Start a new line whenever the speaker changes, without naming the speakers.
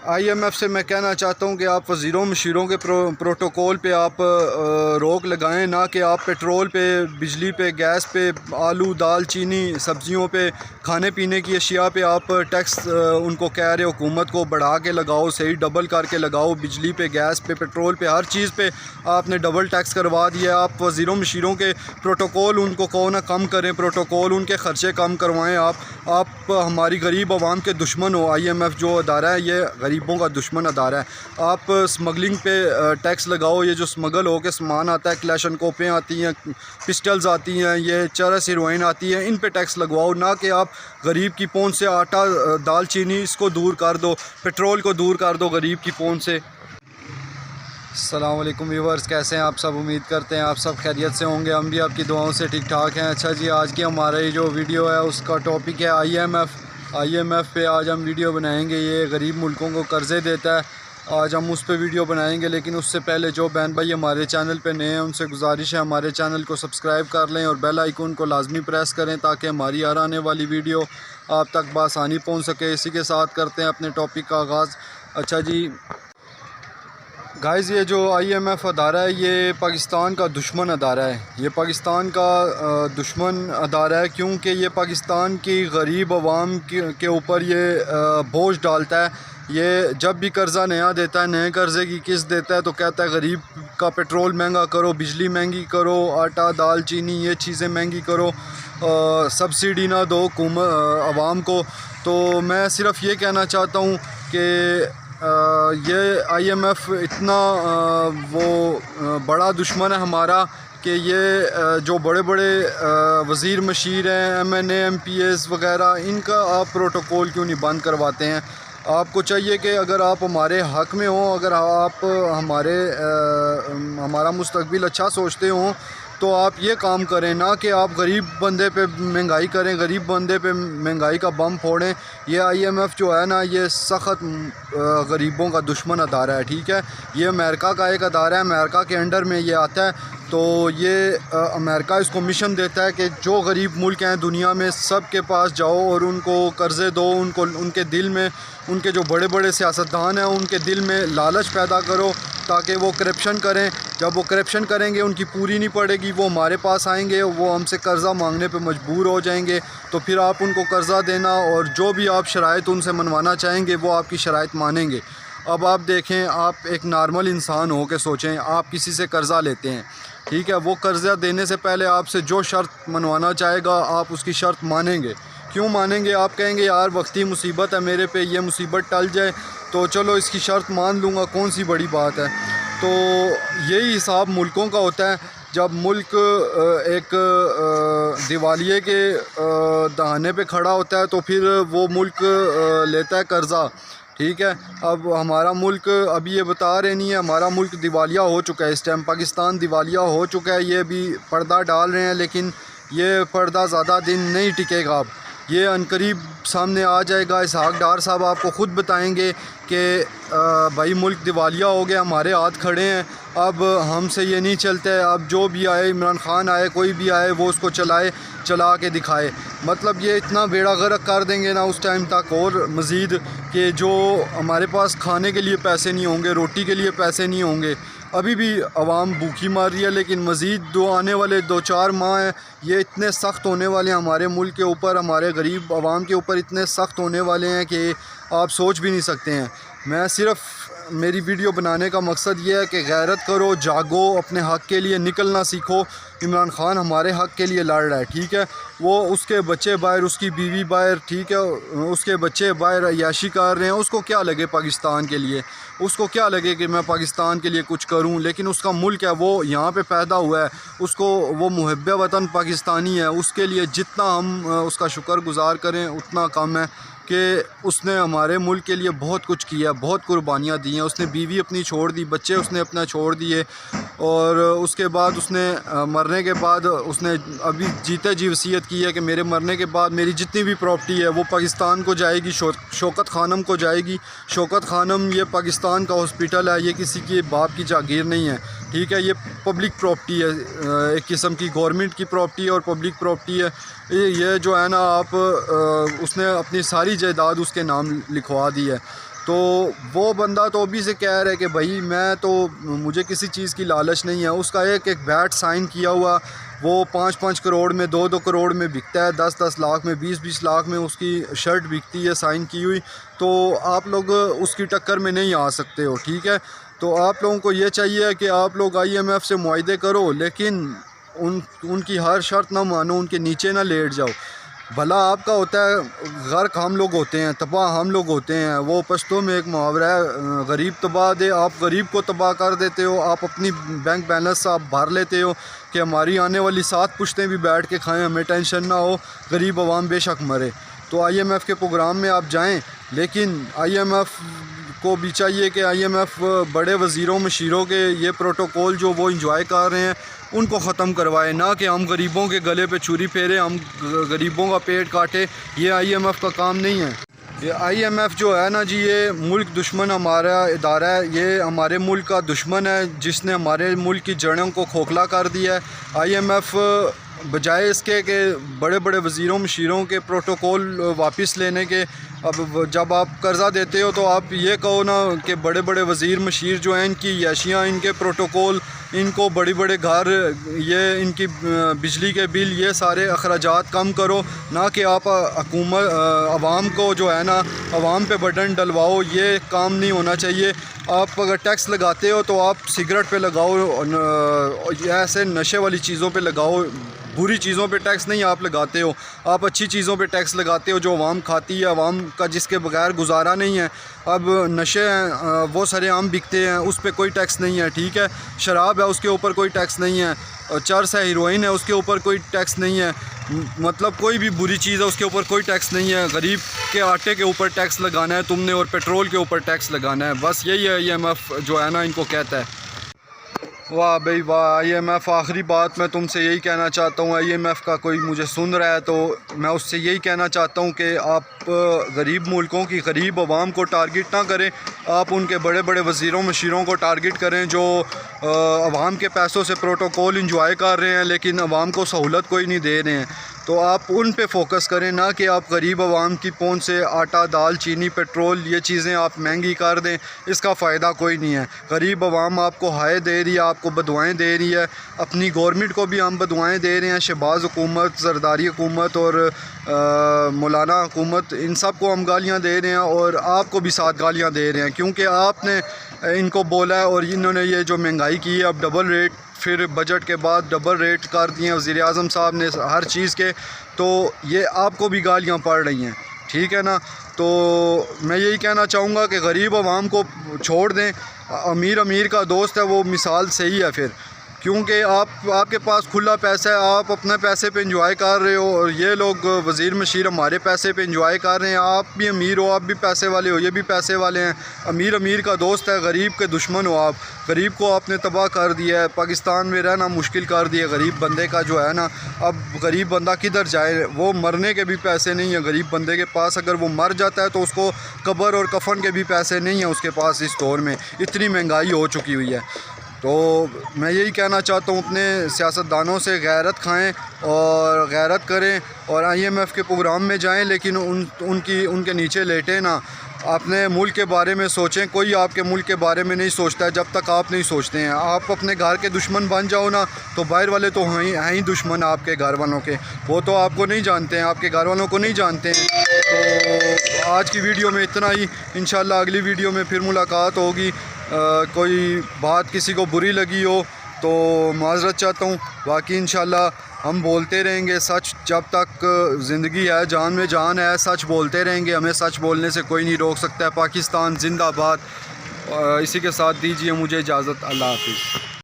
IMF से मैं कहना चाहता हूँ कि आप वज़ीरों मशीरों के प्रोटोकॉल पे आप रोक लगाएं, ना कि आप पेट्रोल पे, बिजली पे, गैस पे, आलू, दाल, चीनी, सब्ज़ियों पे, खाने पीने की अशिया पे आप टैक्स उनको कह रहे हो हुकूमत को बढ़ा के लगाओ, सही डबल करके लगाओ। बिजली पे, गैस पे, पेट्रोल पे, हर चीज़ पे आपने डबल टैक्स करवा दिया। आप वज़ीरों मशीरों के प्रोटोकॉल उनको कहो ना कम करें, प्रोटोकॉल उनके ख़र्चे कम करवाएँ। आप हमारी गरीब आवाम के दुश्मन हो। IMF जो अदारा है ये गरीबों का दुश्मन अदारा है। आप स्मगलिंग पे टैक्स लगाओ। ये जो स्मगल हो के सामान आता है, क्लैशन कोपें आती हैं, पिस्टल्स आती हैं, ये चरस हीरोइन आती है, इन पे टैक्स लगवाओ, ना कि आप गरीब की पहुंच से आटा, दाल, चीनी इसको दूर कर दो, पेट्रोल को दूर कर दो गरीब की पहुंच से। अस्सलाम वालेकुम व्यूवर्स, कैसे हैं आप सब? उम्मीद करते हैं आप सब खैरियत से होंगे। हम भी आपकी दुआओं से ठीक ठाक हैं। अच्छा जी, आज की हमारा ये जो वीडियो है उसका टॉपिक है IMF पे आज हम वीडियो बनाएंगे। ये गरीब मुल्कों को कर्ज़े देता है, आज हम उस पे वीडियो बनाएंगे। लेकिन उससे पहले जो बहन भाई हमारे चैनल पे नए हैं उनसे गुजारिश है हमारे चैनल को सब्सक्राइब कर लें और बेल आइकन को लाजमी प्रेस करें ताकि हमारी हर आने वाली वीडियो आप तक बआसानी पहुँच सके। इसी के साथ करते हैं अपने टॉपिक का आगाज़। अच्छा जी गाइज़, ये जो IMF अदारा है ये पाकिस्तान का दुश्मन अदारा है। ये पाकिस्तान का दुश्मन अदारा है क्योंकि ये पाकिस्तान की गरीब आवाम के ऊपर ये बोझ डालता है। ये जब भी कर्ज़ा नया देता है, नए कर्ज़े की किस्त देता है तो कहता है गरीब का पेट्रोल महंगा करो, बिजली महंगी करो, आटा, दाल, चीनी ये चीज़ें महंगी करो, सब्सिडी ना दो आवाम को। तो मैं सिर्फ़ ये कहना चाहता हूँ कि ये IMF इतना बड़ा दुश्मन है हमारा कि ये जो बड़े बड़े वज़ीर मशीर हैं, MNA MPs वगैरह, इनका आप प्रोटोकॉल क्यों नहीं बंद करवाते हैं? आपको चाहिए कि अगर आप हमारे हक़ में हो, अगर आप हमारा मुस्तकबिल अच्छा सोचते हो तो आप ये काम करें, ना कि आप गरीब बंदे पे महंगाई करें, गरीब बंदे पे महंगाई का बम फोड़ें। ये IMF जो है ना ये सख्त गरीबों का दुश्मन अदारा है, ठीक है। ये अमेरिका का एक अदारा है, अमेरिका के अंडर में ये आता है। तो ये अमेरिका इसको मिशन देता है कि जो गरीब मुल्क हैं दुनिया में सब के पास जाओ और उनको कर्ज़े दो, उनको उनके दिल में, उनके जो बड़े बड़े सियासतदान हैं उनके दिल में लालच पैदा करो ताकि वो करप्शन करें। जब वो करप्शन करेंगे, उनकी पूरी नहीं पड़ेगी, वो हमारे पास आएंगे, वो हमसे कर्ज़ा मांगने पे मजबूर हो जाएंगे। तो फिर आप उनको कर्ज़ा देना और जो भी आप शराइत उनसे मनवाना चाहेंगे वो आपकी शराइत मानेंगे। अब आप देखें, आप एक नॉर्मल इंसान हो के सोचें, आप किसी से कर्ज़ा लेते हैं, ठीक है। वो कर्ज़ा देने से पहले आपसे जो शर्त मनवाना चाहेगा आप उसकी शर्त मानेंगे। क्यों मानेंगे? आप कहेंगे यार वक्ती मुसीबत है मेरे पे, ये मुसीबत टल जाए तो चलो इसकी शर्त मान लूँगा, कौन सी बड़ी बात है। तो यही हिसाब मुल्कों का होता है। जब मुल्क एक दिवालिये के दहाने पे खड़ा होता है तो फिर वो मुल्क लेता है कर्ज़ा, ठीक है। अब हमारा मुल्क अभी ये बता रहे नहीं है, हमारा मुल्क दिवालिया हो चुका है, इस टाइम पाकिस्तान दिवालिया हो चुका है। ये अभी पर्दा डाल रहे हैं लेकिन ये पर्दा ज़्यादा दिन नहीं टिकेगा। अब ये अनकरीब सामने आ जाएगा। इसहाक डार साहब आपको ख़ुद बताएंगे कि भाई मुल्क दिवालिया हो गया, हमारे हाथ खड़े हैं, अब हमसे ये नहीं चलता है। अब जो भी आए, इमरान खान आए, कोई भी आए, वो उसको चला के दिखाए। मतलब ये इतना बेड़ा गर्क कर देंगे ना उस टाइम तक और मज़ीद कि जो हमारे पास खाने के लिए पैसे नहीं होंगे, रोटी के लिए पैसे नहीं होंगे। अभी भी आवाम भूखी मार रही है लेकिन मज़ीद जो आने वाले 2-4 माह हैं ये इतने सख्त होने वाले हैं हमारे मुल्क के ऊपर, हमारे गरीब आवाम के ऊपर इतने सख्त होने वाले हैं कि आप सोच भी नहीं सकते हैं। मैं सिर्फ़ मेरी वीडियो बनाने का मकसद ये है कि गैरत करो, जागो, अपने हक़ के लिए निकलना सीखो। इमरान खान हमारे हक़ के लिए लड़ रहा है, ठीक है। वो उसके बच्चे बाहर, उसकी बीवी बाहर, ठीक है, उसके बच्चे बाहर अय्याशी कर रहे हैं। उसको क्या लगे पाकिस्तान के लिए, उसको क्या लगे कि मैं पाकिस्तान के लिए कुछ करूं। लेकिन उसका मुल्क है, वो यहाँ पे पैदा हुआ है, उसको वो मुहब्बे वतन पाकिस्तानी है। उसके लिए जितना हम उसका शुक्रगुज़ार करें उतना कम है कि उसने हमारे मुल्क के लिए बहुत कुछ किया, बहुत कुर्बानियाँ दी हैं। उसने बीवी अपनी छोड़ दी, बच्चे उसने अपना छोड़ दिए और उसके बाद उसने मरने के बाद उसने अभी जीते जी वसीयत की है कि मेरे मरने के बाद मेरी जितनी भी प्रॉपर्टी है वो पाकिस्तान को जाएगी, शौकत खानम को जाएगी। शौकत खानम ये पाकिस्तान का हॉस्पिटल है, ये किसी के बाप की जागीर नहीं है, ठीक है। ये पब्लिक प्रॉपर्टी है, एक किस्म की गवर्नमेंट की प्रॉपर्टी है और पब्लिक प्रॉपर्टी है। ये जो है ना, आप उसने अपनी सारी जायदाद उसके नाम लिखवा दी है। तो वो बंदा तो अभी से कह रहा है कि भाई मैं तो, मुझे किसी चीज़ की लालच नहीं है। उसका एक बैट साइन किया हुआ वो 5-5 करोड़ में, 2-2 करोड़ में बिकता है, 10-10 लाख में, 20-20 लाख में उसकी शर्ट बिकती है साइन की हुई। तो आप लोग उसकी टक्कर में नहीं आ सकते हो, ठीक है। तो आप लोगों को ये चाहिए कि आप लोग IMF से मुआहदे करो, लेकिन उनकी हर शर्त ना मानो, उनके नीचे ना लेट जाओ। भला आपका होता है, गर्क हम लोग होते हैं, तबाह हम लोग होते हैं। वो पश्तो में एक मुहावरा है, गरीब तबाह दे। आप गरीब को तबाह कर देते हो, आप अपनी बैंक बैलेंस आप भर लेते हो कि हमारी आने वाली 7 पुश्तें भी बैठ के खाएं, हमें टेंशन ना हो, गरीब आवाम बेशक मरे। तो IMF के प्रोग्राम में आप जाएं, लेकिन IMF को भी चाहिए कि IMF बड़े वज़ीरों मशीरों के ये प्रोटोकॉल जो वो इंजॉय कर रहे हैं उनको ख़त्म करवाए, ना कि हम गरीबों के गले पे छुरी फेरे, हम गरीबों का पेट काटे। ये IMF का काम नहीं है। ये IMF जो है ना जी, ये मुल्क दुश्मन हमारा इदारा है, ये हमारे मुल्क का दुश्मन है जिसने हमारे मुल्क की जड़ों को खोखला कर दिया है। IMF बजाय इसके कि बड़े बड़े वज़ीरों मशीरों के प्रोटोकॉल वापस लेने के, अब जब आप कर्ज़ा देते हो तो आप ये कहो ना कि बड़े बड़े वज़ीर मशीर जो हैं इनकी याशियाँ, इनके प्रोटोकॉल, इनको बड़े बड़े घर, ये इनकी बिजली के बिल, ये सारे अखराजात कम करो, ना कि आप हुकूमत आवाम को जो है ना आवाम पे बटन डलवाओ। ये काम नहीं होना चाहिए। आप अगर टैक्स लगाते हो तो आप सिगरेट पे लगाओ, ऐसे नशे वाली चीज़ों पे लगाओ, बुरी चीज़ों पे टैक्स नहीं आप लगाते हो। आप अच्छी चीज़ों पे टैक्स लगाते हो जो आवाम खाती है, आवाम का जिसके बगैर गुजारा नहीं है। अब नशे हैं वो सरेआम बिकते हैं, उस पर कोई टैक्स नहीं है, ठीक है। शराब है उसके ऊपर कोई टैक्स नहीं है, चरस है, हीरोइन है, उसके ऊपर कोई टैक्स नहीं है। मतलब कोई भी बुरी चीज़ है उसके ऊपर कोई टैक्स नहीं है। गरीब के आटे के ऊपर टैक्स लगाना है तुमने और पेट्रोल के ऊपर टैक्स लगाना है, बस यही है IMF जो है ना इनको कहता है। वाह भाई वाह IMF, आखिरी बात मैं तुमसे यही कहना चाहता हूँ, IMF का कोई मुझे सुन रहा है तो मैं उससे यही कहना चाहता हूँ कि आप गरीब मुल्कों की गरीब आवाम को टारगेट ना करें। आप उनके बड़े बड़े वज़ीरों मशीरों को टारगेट करें जो आवाम के पैसों से प्रोटोकॉल इंजॉय कर रहे हैं लेकिन आवाम को सहूलत कोई नहीं दे रहे हैं। तो आप उन पे फोकस करें, ना कि आप गरीब आवाम की पहुंच से आटा, दाल, चीनी, पेट्रोल ये चीज़ें आप महंगी कर दें। इसका फ़ायदा कोई नहीं है। गरीब आवाम आपको हाय दे रही है, आपको बदुआएँ दे रही है, अपनी गवर्नमेंट को भी हम बदुआएँ दे रहे हैं। शहबाज हुकूमत, जरदारी हुकूमत और मौलाना हुकूमत, इन सब को हम गालियाँ दे रहे हैं और आपको भी साथ गालियाँ दे रहे हैं, क्योंकि आपने इनको बोला है और इन्होंने ये जो महंगाई की है, अब डबल रेट, फिर बजट के बाद डबल रेट कर दिए वज़ीर आज़म साहब ने हर चीज़ के, तो ये आपको भी गालियाँ पड़ रही हैं, ठीक है ना। तो मैं यही कहना चाहूँगा कि गरीब आवाम को छोड़ दें। अमीर का दोस्त है वो मिसाल सही है फिर, क्योंकि आपके पास खुला पैसा है, आप अपने पैसे पे इंजॉय कर रहे हो और ये लोग वज़ीर मशीर हमारे पैसे पे इंजॉय कर रहे हैं। आप भी अमीर हो, आप भी पैसे वाले हो, ये भी पैसे वाले हैं। अमीर का दोस्त है, गरीब के दुश्मन हो आप। गरीब को आपने तबाह कर दिया है, पाकिस्तान में रहना मुश्किल कर दिया गरीब बंदे का जो है ना। अब गरीब बंदा किधर जाए, वो मरने के भी पैसे नहीं है गरीब बंदे के पास। अगर वो मर जाता है तो उसको कब्र और कफन के भी पैसे नहीं हैं उसके पास इस दौर में, इतनी महंगाई हो चुकी हुई है। तो मैं यही कहना चाहता हूँ, अपने सियासतदानों से गैरत खाएं और गैरत करें और IMF के प्रोग्राम में जाएं, लेकिन उनके नीचे लेटें ना। अपने मुल्क के बारे में सोचें। कोई आपके मुल्क के बारे में नहीं सोचता है जब तक आप नहीं सोचते हैं। आप अपने घर के दुश्मन बन जाओ ना, तो बाहर वाले तो हैं ही दुश्मन आपके घर वालों के, वो तो आपको नहीं जानते हैं, आपके घर वालों को नहीं जानते हैं। तो आज की वीडियो में इतना ही, इंशाल्लाह अगली वीडियो में फिर मुलाकात होगी। कोई बात किसी को बुरी लगी हो तो माज़रत चाहता हूँ, बाकी इंशाल्लाह हम बोलते रहेंगे सच। जब तक ज़िंदगी है, जान में जान है, सच बोलते रहेंगे। हमें सच बोलने से कोई नहीं रोक सकता है। पाकिस्तान जिंदाबाद। इसी के साथ दीजिए मुझे इजाज़त। अल्लाह हाफ़िज़।